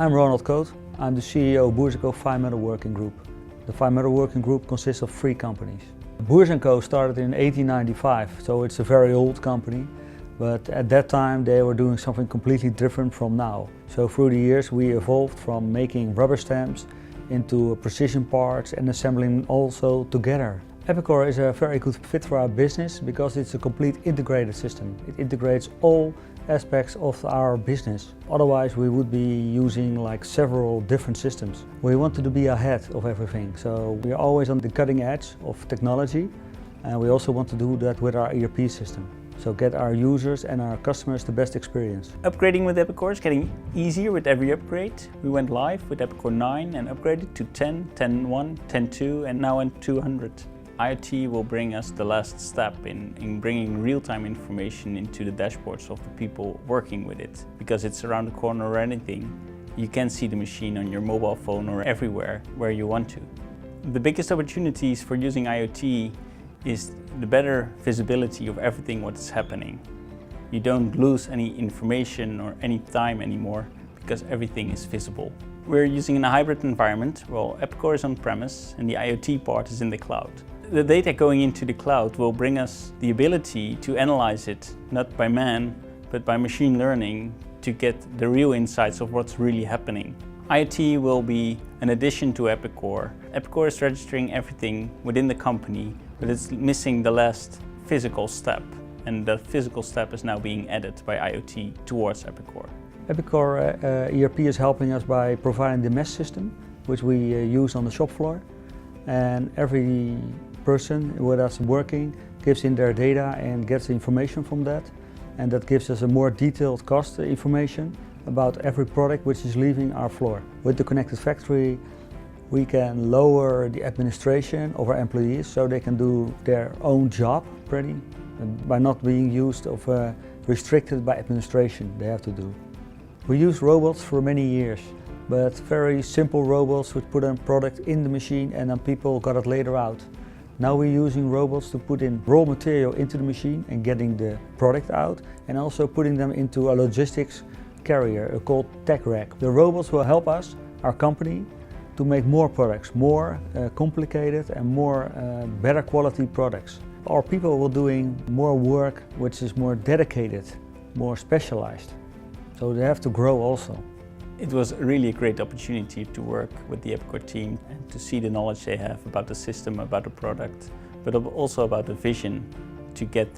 I'm Ronald Coat. I'm the CEO of Boers Co FineMetalworking Group. The FineMetalworking Group consists of 3 companies. Boers Co started in 1895, so it's a very old company. But at that time they were doing something completely different from now. So through the years we evolved from making rubber stamps into precision parts and assembling also together. Epicor is a very good fit for our business because it's a complete integrated system. It integrates all aspects of our business. Otherwise we would be using like several different systems. We wanted to be ahead of everything, so we are always on the cutting edge of technology, and we also want to do that with our ERP system. So get our users and our customers the best experience. Upgrading with Epicor is getting easier with every upgrade. We went live with Epicor 9 and upgraded to 10, 10.1, 10.2 and now in 200. IoT will bring us the last step in bringing real-time information into the dashboards of the people working with it. Because it's around the corner or anything, you can see the machine on your mobile phone or everywhere where you want to. The biggest opportunities for using IoT is the better visibility of everything what's happening. You don't lose any information or any time anymore because everything is visible. We're using in a hybrid environment. Well, Epicor is on-premise and the IoT part is in the cloud. The data going into the cloud will bring us the ability to analyze it, not by man, but by machine learning, to get the real insights of what's really happening. IoT will be an addition to Epicor. Epicor is registering everything within the company, but it's missing the last physical step. And the physical step is now being added by IoT towards Epicor. Epicor ERP is helping us by providing the mesh system, which we use on the shop floor. And every person with us working gives in their data and gets information from that. And that gives us a more detailed cost information about every product which is leaving our floor. With the connected factory, we can lower the administration of our employees so they can do their own job by not being used of restricted by administration they have to do. We use robots for many years, but very simple robots would put a product in the machine and then people got it later out. Now we're using robots to put in raw material into the machine and getting the product out, and also putting them into a logistics carrier called tech rack. The robots will help us, our company, to make more products, more complicated and more better quality products. Our people will doing more work which is more dedicated, more specialized. So they have to grow also. It was really a great opportunity to work with the Epicor team and to see the knowledge they have about the system, about the product, but also about the vision to get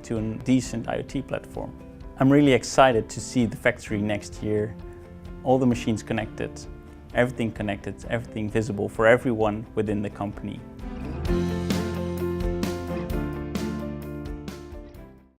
to a decent IoT platform. I'm really excited to see the factory next year, all the machines connected, everything visible for everyone within the company.